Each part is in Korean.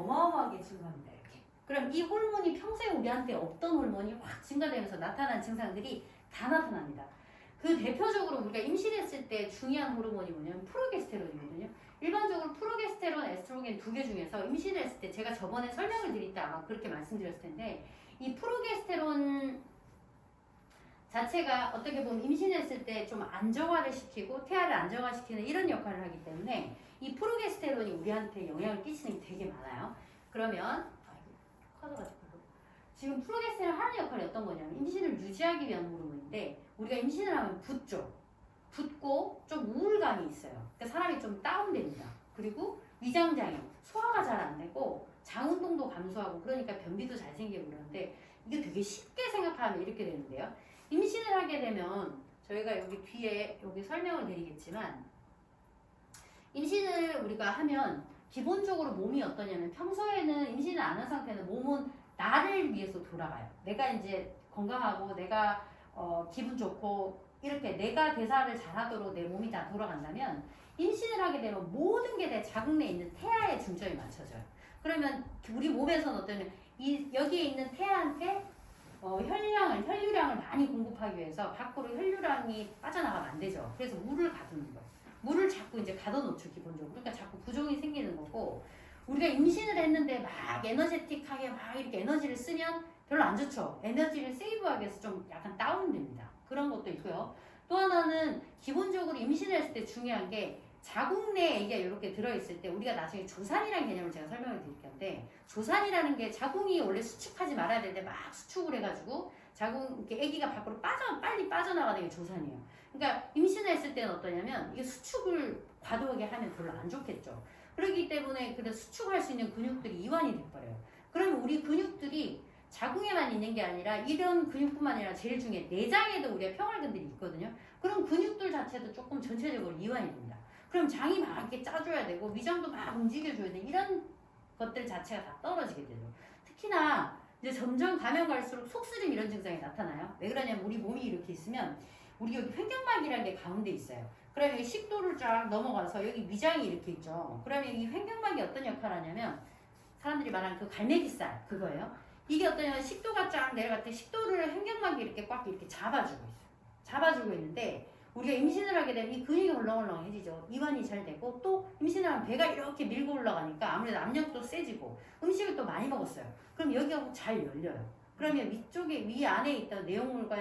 어마어마하게 증가합니다. 이렇게. 그럼 이 호르몬이 평소에 우리한테 없던 호르몬이 확 증가되면서 나타난 증상들이 다 나타납니다. 그 대표적으로 우리가 임신했을 때 중요한 호르몬이 뭐냐면 프로게스테론이거든요. 일반적으로 프로게스테론, 에스트로겐 두 개 중에서 임신을 했을 때 제가 저번에 설명을 드릴 때 아마 그렇게 말씀드렸을 텐데 이 프로게스테론 자체가 어떻게 보면 임신했을 때 좀 안정화를 시키고 태아를 안정화시키는 이런 역할을 하기 때문에 이 프로게스테론이 우리한테 영향을 끼치는 게 되게 많아요. 그러면 커져가지고 지금 프로게스테론 하는 역할이 어떤 거냐면 임신을 유지하기 위한 호르몬인데 우리가 임신을 하면 붓죠. 붓고 좀 우울감이 있어요. 그러니까 사람이 좀 다운됩니다. 그리고 위장장애, 소화가 잘 안 되고 장 운동도 감소하고 그러니까 변비도 잘 생기고 그러는데 이게 되게 쉽게 생각하면 이렇게 되는데요. 임신을 하게 되면 저희가 여기 뒤에 여기 설명을 드리겠지만 임신을 우리가 하면 기본적으로 몸이 어떠냐면 평소에는 임신을 안 한 상태는 몸은 나를 위해서 돌아가요. 내가 이제 건강하고 내가 기분 좋고 이렇게 내가 대사를 잘하도록 내 몸이 다 돌아간다면 임신을 하게 되면 모든 게 내 자궁 내에 있는 태아에 중점이 맞춰져요. 그러면 우리 몸에서는 어떠냐면 여기에 있는 태아한테 혈류량을 많이 공급하기 위해서 밖으로 혈류량이 빠져나가면 안 되죠. 그래서 물을 가두는 거예요. 물을 자꾸 이제 가둬놓죠, 기본적으로. 그러니까 자꾸 부종이 생기는 거고, 우리가 임신을 했는데 막 에너제틱하게 막 이렇게 에너지를 쓰면 별로 안 좋죠. 에너지를 세이브하기 위해서 좀 약간 다운됩니다. 그런 것도 있고요. 또 하나는 기본적으로 임신을 했을 때 중요한 게 자궁 내에 아기가 이렇게 들어있을 때 우리가 나중에 조산이라는 개념을 제가 설명을 드릴 건데 조산이라는 게 자궁이 원래 수축하지 말아야 되는데 막 수축을 해가지고 자궁 이렇게 아기가 밖으로 빨리 빠져나가는 게 조산이에요. 그러니까 임신을 했을 때는 어떠냐면 이게 수축을 과도하게 하면 별로 안 좋겠죠. 그렇기 때문에 그래서 수축할 수 있는 근육들이 이완이 돼버려요. 그러면 우리 근육들이 자궁에만 있는 게 아니라 이런 근육뿐만 아니라 제일 중에 내장에도 우리가 평활근들이 있거든요. 그럼 근육들 자체도 조금 전체적으로 이완이 됩니다. 그럼 장이 막 이렇게 짜줘야 되고 위장도 막 움직여줘야 돼. 이런 것들 자체가 다 떨어지게 되죠. 특히나 이제 점점 가면 갈수록 속쓰림 이런 증상이 나타나요. 왜 그러냐면 우리 몸이 이렇게 있으면 우리 여기 횡격막이라는 게 가운데 있어요. 그러면 여기 식도를 쫙 넘어가서 여기 위장이 이렇게 있죠. 그러면 이 횡격막이 어떤 역할을 하냐면 사람들이 말하는 그 갈매기살 그거예요. 이게 어떠냐면 식도가 쫙 내려갈 때 식도를 횡격막이 이렇게 꽉 이렇게 잡아주고 있어요. 잡아주고 있는데 우리가 임신을 하게 되면 이 근육이 헐렁헐렁해지죠. 이완이 잘 되고 또 임신을 하면 배가 이렇게 밀고 올라가니까 아무래도 압력도 세지고 음식을 또 많이 먹었어요. 그럼 여기가 잘 열려요. 그러면 위쪽에 위 안에 있던 내용물과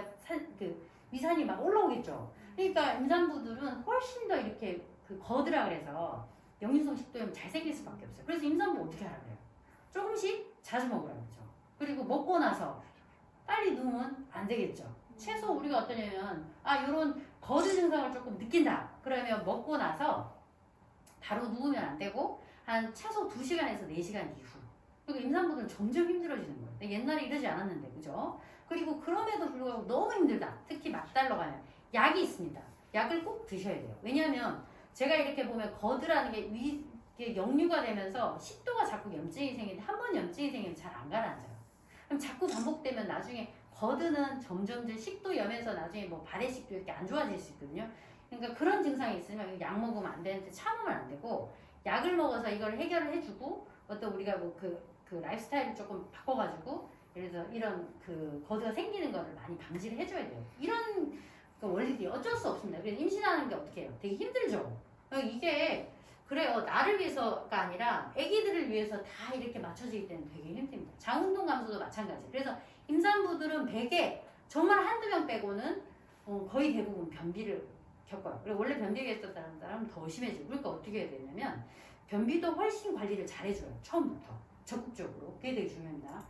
위산이 막 올라오겠죠. 그러니까 임산부들은 훨씬 더 이렇게 거드라 그래서 역류성 식도염 잘 생길 수밖에 없어요. 그래서 임산부 어떻게 하라 그래요? 조금씩 자주 먹으라고 그러죠. 그리고 먹고 나서 빨리 누우면 안 되겠죠. 최소 우리가 어떠냐면 요런 거드 증상을 조금 느낀다. 그러면 먹고 나서 바로 누우면 안 되고 한 최소 2시간에서 4시간 이후. 그리고 임산부들은 점점 힘들어지는 거예요. 근데 옛날에 이러지 않았는데 그죠? 그리고 그럼에도 불구하고 너무 힘들다. 특히 막달러 가면 약이 있습니다. 약을 꼭 드셔야 돼요. 왜냐하면 제가 이렇게 보면 거드라는 게 이게 역류가 되면서 식도가 자꾸 염증이 생기는데 한 번 염증이 생기면 잘 안 가라앉아요. 그럼 자꾸 반복되면 나중에 거드는 점점 식도염에서 나중에 뭐 발해식도 이렇게 안 좋아질 수 있거든요. 그러니까 그런 증상이 있으면 약 먹으면 안 되는데 참으면 안 되고 약을 먹어서 이걸 해결을 해주고 어떤 우리가 뭐 그 라이프스타일을 조금 바꿔가지고 예를 들어서 이런 거드가 생기는 거를 많이 방지를 해줘야 돼요. 이런 원리들이 어쩔 수 없습니다. 그래서 임신하는 게 어떻게 해요? 되게 힘들죠. 이게 그래요. 나를 위해서가 아니라 아기들을 위해서 다 이렇게 맞춰지기 때문에 되게 힘듭니다. 장운동 감소도 마찬가지. 그래서 임산부들은 100에 정말 한두 명 빼고는 거의 대부분 변비를 겪어요. 그리고 원래 변비가 있었다는 사람은 더 심해지고 그러니까 어떻게 해야 되냐면 변비도 훨씬 관리를 잘해줘요. 처음부터 적극적으로. 그게 되게 중요합니다.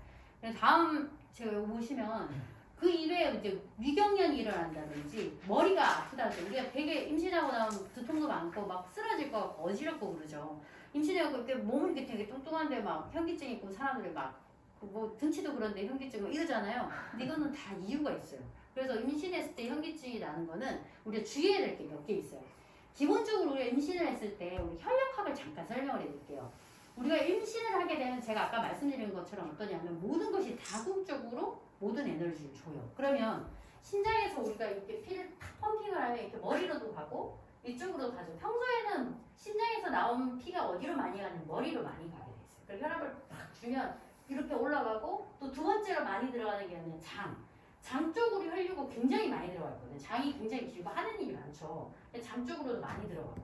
다음 제가 보시면 그 이외에 이제 위경련이 일어난다든지 머리가 아프다든지 우리가 되게 임신하고 나면 두통도 많고 막 쓰러질 거 같고 어지럽고 그러죠. 임신하고 이렇게 몸을 이렇게 되게 뚱뚱한데 막 현기증 있고 사람들이 막 뭐 등치도 그런데 현기증 막 이러잖아요. 근데 이거는 다 이유가 있어요. 그래서 임신했을 때 현기증이 나는 거는 우리가 주의해야 될 게 몇 개 있어요. 기본적으로 우리가 임신을 했을 때 우리 혈액학을 잠깐 설명을 해드릴게요. 우리가 임신을 하게 되면 제가 아까 말씀드린 것처럼 어떠냐면 모든 것이 다국적으로 모든 에너지를 줘요. 그러면 신장에서 우리가 이렇게 피를 탁 펌핑을 하면 이렇게 머리로도 가고 이쪽으로 가죠. 평소에는 신장에서 나온 피가 어디로 많이 가냐면 머리로 많이 가게 돼 있어요. 그리고 혈압을 팍 주면 이렇게 올라가고 또 두 번째로 많이 들어가는 게 뭐냐면 장 쪽으로 혈류가 굉장히 많이 들어가 있거든요. 장이 굉장히 길고 하는 일이 많죠. 장 쪽으로도 많이 들어가고.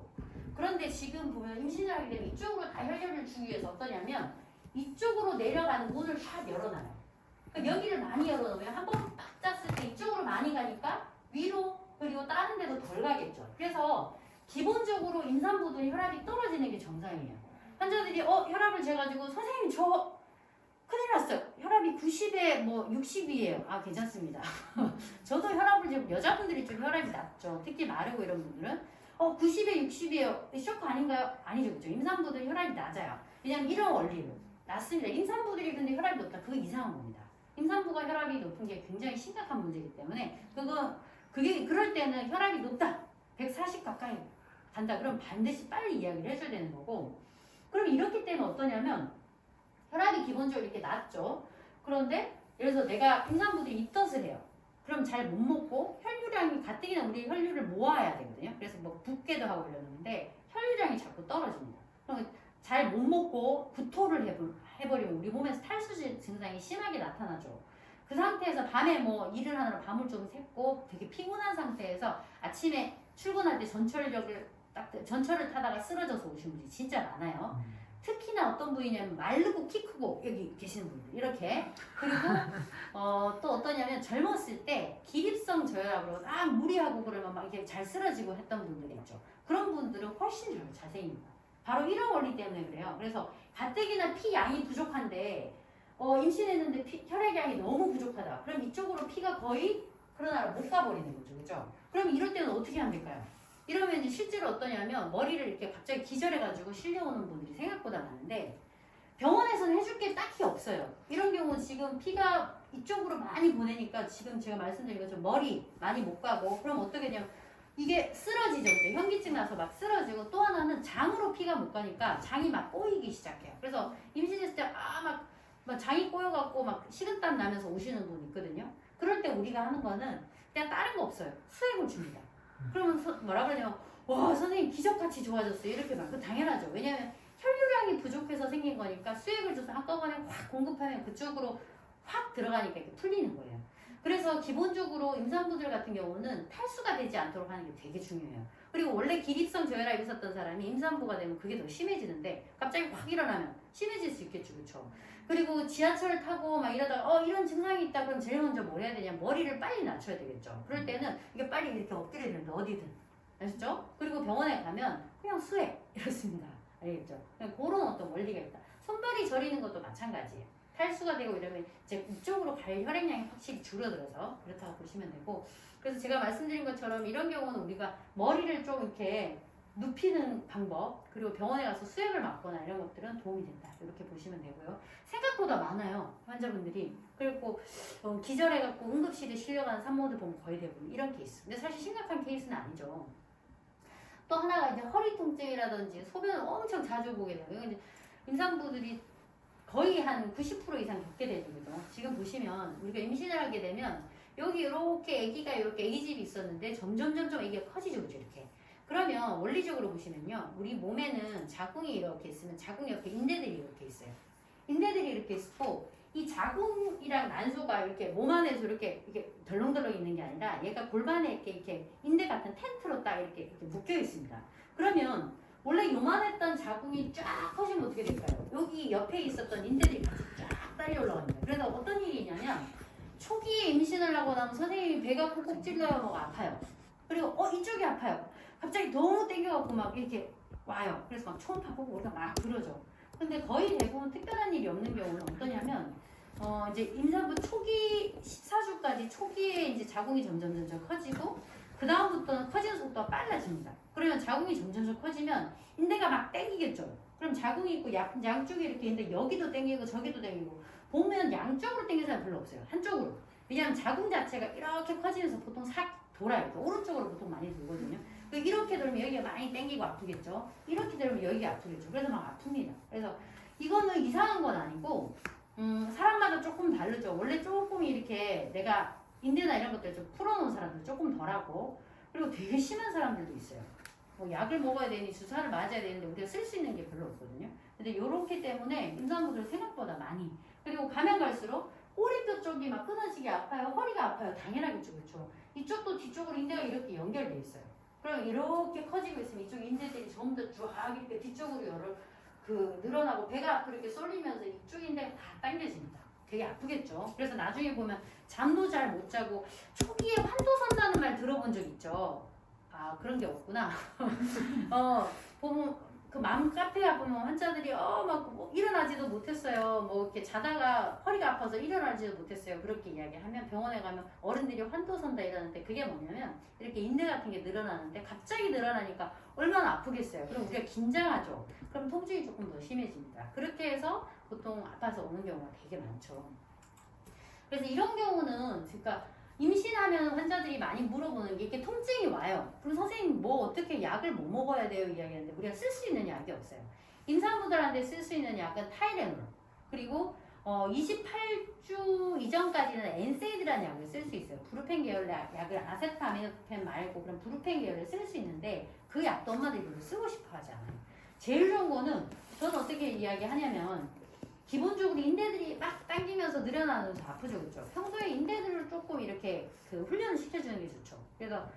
그런데 지금 보면 임신을 하게 되면 이쪽으로 다 혈류를 주기 위해서 어떠냐면 이쪽으로 내려가는 문을 다 열어놔요. 그러니까 여기를 많이 열어놓으면 한 번 딱 짰을 때 이쪽으로 많이 가니까 위로 그리고 다른 데도 덜 가겠죠. 그래서 기본적으로 임산부들이 혈압이 떨어지는 게 정상이에요. 환자들이 혈압을 재가지고 선생님 저 큰일 났어요. 혈압이 90에 뭐 60이에요. 아 괜찮습니다. 저도 혈압을 재고 여자분들이 좀 혈압이 낮죠. 특히 마르고 이런 분들은 90에 60이에요. 쇼크 아닌가요? 아니죠. 그렇죠. 임산부들 혈압이 낮아요. 왜냐면 이런 원리로 낮습니다. 임산부들이 근데 혈압이 높다. 그거 이상한 겁니다. 임산부가 혈압이 높은 게 굉장히 심각한 문제이기 때문에 그게 그럴 때는 혈압이 높다. 140 가까이 간다. 그럼 반드시 빨리 이야기를 해줘야 되는 거고. 그럼 이렇기 때문에 어떠냐면 혈압이 기본적으로 이렇게 낮죠. 그런데 예를 들어서 내가 임산부들이 입덧을 해요. 그럼 잘 못 먹고 혈류량이 가뜩이나 우리 혈류를 모아야 되거든요. 그래서 뭐 붓게도 하고 이러는데 혈류량이 자꾸 떨어집니다. 그럼 잘 못 먹고 구토를 해버리면 우리 몸에서 탈수 증상이 심하게 나타나죠. 그 상태에서 밤에 뭐 일을 하느라 밤을 좀 샜고 되게 피곤한 상태에서 아침에 출근할 때 전철을 타다가 쓰러져서 오신 분들이 진짜 많아요. 특히나 어떤 분이냐면 마르고 키 크고 여기 계시는 분들 이렇게. 그리고 또 어떠냐면 젊었을 때 기립성 저혈압으로 무리하고 그러면 막 이렇게 잘 쓰러지고 했던 분들이 있죠. 그런 분들은 훨씬 자세입니다. 바로 이런 원리 때문에 그래요. 그래서 가뜩이나 피 양이 부족한데 임신했는데 혈액량이 너무 부족하다. 그럼 이쪽으로 피가 거의 그러나 못 가버리는 거죠. 그죠? 그럼 이럴 때는 어떻게 하면 될까요? 이러면 이제 실제로 어떠냐면 머리를 이렇게 갑자기 기절해가지고 실려오는 분들이 생각보다 많은데 병원에서는 해줄 게 딱히 없어요. 이런 경우는 지금 피가 이쪽으로 많이 보내니까 지금 제가 말씀드린 것처럼 머리 많이 못 가고 그럼 어떻게 되냐면 이게 쓰러지죠. 그죠? 현기증 나서 막 쓰러지고 또 하나는 장으로 피가 못 가니까 장이 막 꼬이기 시작해요. 그래서 임신했을 때 막 장이 꼬여갖고 막 식은땀 나면서 오시는 분 있거든요. 그럴 때 우리가 하는 거는 그냥 다른 거 없어요. 수액을 줍니다. 그러면 뭐라 그러냐면 와 선생님 기적같이 좋아졌어요. 이렇게 막 당연하죠. 왜냐하면 혈류량이 부족해서 생긴 거니까 수액을 줘서 한꺼번에 확 공급하면 그쪽으로 확 들어가니까 이렇게 풀리는 거예요. 그래서 기본적으로 임산부들 같은 경우는 탈수가 되지 않도록 하는 게 되게 중요해요. 그리고 원래 기립성 저혈압이 있었던 사람이 임산부가 되면 그게 더 심해지는데 갑자기 확 일어나면 심해질 수 있겠죠. 그렇죠? 그리고 지하철을 타고 막 이러다가 이런 증상이 있다 그럼 제일 먼저 뭘 해야 되냐 머리를 빨리 낮춰야 되겠죠. 그럴 때는 이게 빨리 이렇게 엎드려야 되는데 어디든 아시죠? 그리고 병원에 가면 그냥 수액 이렇습니다. 알겠죠? 그냥 그런 어떤 원리가 있다. 손발이 저리는 것도 마찬가지예요. 탈수가 되고 이러면 이제 이쪽으로 갈 혈액량이 확실히 줄어들어서 그렇다고 보시면 되고 그래서 제가 말씀드린 것처럼 이런 경우는 우리가 머리를 좀 이렇게 눕히는 방법 그리고 병원에 가서 수액을 맞거나 이런 것들은 도움이 된다 이렇게 보시면 되고요. 생각보다 많아요 환자분들이. 그리고 기절해갖고 응급실에 실려가는 산모들 보면 거의 대부분 이런 케이스. 근데 사실 심각한 케이스는 아니죠. 또 하나가 이제 허리 통증이라든지 소변을 엄청 자주 보게 돼요. 이건 이제 임산부들이 거의 한 90% 이상 겪게 되죠. 그죠? 지금 보시면 우리가 임신을 하게 되면 여기 이렇게 아기가 이렇게 아기집이 있었는데 점점 아기가 커지죠. 그죠? 이렇게. 그러면 원리적으로 보시면요. 우리 몸에는 자궁이 이렇게 있으면 자궁 옆에 인대들이 이렇게 있어요. 인대들이 이렇게 있고 이 자궁이랑 난소가 이렇게 몸 안에서 이렇게 덜렁덜렁 있는 게 아니라 얘가 골반에 이렇게 인대 같은 텐트로 딱 이렇게 묶여 있습니다. 그러면 원래 요만했던 자궁이 쫙 커지면 어떻게 될까요? 여기 옆에 있었던 인대들이 같이 쫙 딸려 올라갑니다. 그래서 어떤 일이 있냐면 초기에 임신을 하고 나면 선생님이 배가 콕콕 찔러요. 막 아파요. 그리고 이쪽이 아파요. 갑자기 너무 땡겨갖고 막 이렇게 와요. 그래서 막 초음파 보고 우리가 막 그러죠. 근데 거의 대부분 특별한 일이 없는 경우는 어떠냐면 이제 임산부 초기 14주까지 초기에 이제 자궁이 점점 커지고 그 다음부터는 커지는 속도가 빨라집니다. 그러면 자궁이 점점 커지면 인대가 막 땡기겠죠. 그럼 자궁이 있고 양쪽에 이렇게 있는데 여기도 땡기고 저기도 땡기고 보면 양쪽으로 땡기는 사람 별로 없어요. 한쪽으로. 왜냐하면 자궁 자체가 이렇게 커지면서 보통 싹 돌아요. 오른쪽으로 보통 많이 돌거든요. 이렇게 돌면 여기가 많이 땡기고 아프겠죠. 이렇게 돌면 여기가 아프겠죠. 그래서 막 아픕니다. 그래서 이거는 이상한 건 아니고 사람마다 조금 다르죠. 원래 조금 이렇게 내가 인대나 이런 것들 좀 풀어놓은 사람들 조금 덜하고 그리고 되게 심한 사람들도 있어요. 뭐 약을 먹어야 되니 주사를 맞아야 되는데 우리가 쓸 수 있는 게 별로 없거든요. 근데 이렇기 때문에 임산부들 생각보다 많이. 그리고 가면 갈수록 꼬리뼈 쪽이 막 끊어지게 아파요. 허리가 아파요. 당연하겠죠. 그렇죠. 이쪽도 뒤쪽으로 인대가 이렇게 연결돼 있어요. 그럼 이렇게 커지고 있으면 이쪽 인대들이 전부 다 쫙 이렇게 뒤쪽으로 늘어나고 배가 앞으로 이렇게 쏠리면서 이쪽 인대가 다 당겨집니다. 되게 아프겠죠. 그래서 나중에 보면 잠도 잘 못 자고 초기에 환도 선다는 말 들어본 적 있죠. 아 그런 게 없구나. 보면 그 맘카페에 보면 환자들이 막 일어나지도 못했어요. 뭐 이렇게 자다가 허리가 아파서 일어나지도 못했어요. 그렇게 이야기하면 병원에 가면 어른들이 환도 선다 이러는데 그게 뭐냐면 이렇게 인대 같은 게 늘어나는데 갑자기 늘어나니까 얼마나 아프겠어요. 그럼 우리가 긴장하죠. 그럼 통증이 조금 더 심해집니다. 그렇게 해서 보통 아파서 오는 경우가 되게 많죠. 그래서 이런 경우는 그러니까 임신하면 환자들이 많이 물어보는 게 이렇게 통증이 와요. 그럼 선생님 뭐 어떻게 약을 뭐 먹어야 돼요? 이야기하는데 우리가 쓸 수 있는 약이 없어요. 임산부들한테 쓸 수 있는 약은 타이레놀 그리고 28주 이전까지는 엔세이드라는 약을 쓸 수 있어요. 브루펜 계열 약을 아세타미노펜 말고 그런 브루펜 계열을 쓸 수 있는데 그 약도 엄마들이 별로 쓰고 싶어 하지 않아요. 제일 좋은 거는 저는 어떻게 이야기하냐면 기본적으로 인대들이 막 당기면서 늘어나면서 아프죠, 그렇죠? 평소에 인대들을 조금 이렇게 훈련을 시켜주는 게 좋죠. 그래서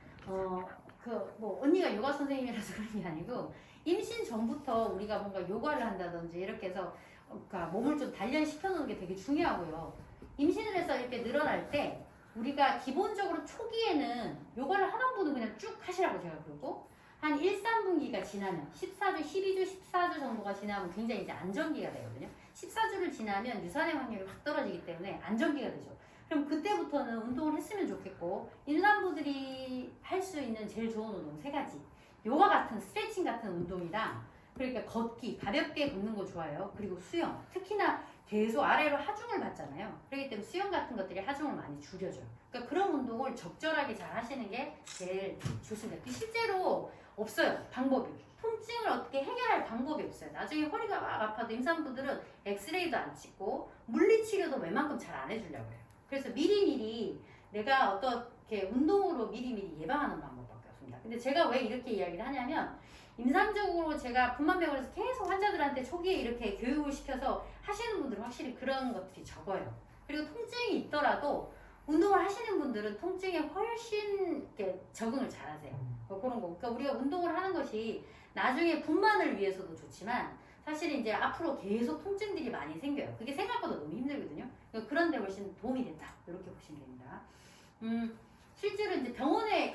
뭐 언니가 요가 선생님이라서 그런 게 아니고 임신 전부터 우리가 뭔가 요가를 한다든지 이렇게 해서 그러니까 몸을 좀 단련시켜 놓는 게 되게 중요하고요. 임신을 해서 이렇게 늘어날 때 우리가 기본적으로 초기에는 요가를 하던 분은 그냥 쭉 하시라고 제가 그러고 한 1, 3분기가 지나면 14주, 12주, 14주 정도가 지나면 굉장히 이제 안정기가 되거든요. 14주를 지나면 유산의 확률이 확 떨어지기 때문에 안정기가 되죠. 그럼 그때부터는 운동을 했으면 좋겠고 임산부들이 할 수 있는 제일 좋은 운동 3가지. 요가 같은 스트레칭 같은 운동이랑 그러니까 걷기, 가볍게 걷는 거 좋아요. 그리고 수영, 특히나 계속 아래로 하중을 받잖아요. 그렇기 때문에 수영 같은 것들이 하중을 많이 줄여줘요. 그러니까 그런 운동을 적절하게 잘 하시는 게 제일 좋습니다. 실제로 없어요, 방법이. 통증을 어떻게 해결할 방법이 없어요. 나중에 허리가 막 아파도 임산부들은 엑스레이도 안 찍고 물리치료도 웬만큼 잘 안 해주려고 해요. 그래서 미리미리 내가 어떻게 운동으로 미리미리 예방하는 방법밖에 없습니다. 근데 제가 왜 이렇게 이야기를 하냐면 임상적으로 제가 분만병원에서 계속 환자들한테 초기에 이렇게 교육을 시켜서 하시는 분들은 확실히 그런 것들이 적어요. 그리고 통증이 있더라도 운동을 하시는 분들은 통증에 훨씬 적응을 잘 하세요. 그런 거. 그러니까 우리가 운동을 하는 것이 나중에 분만을 위해서도 좋지만 사실 이제 앞으로 계속 통증들이 많이 생겨요. 그게 생각보다 너무 힘들거든요. 그러니까 그런 데 훨씬 도움이 된다. 이렇게 보시면 됩니다. 실제로 이제 병원에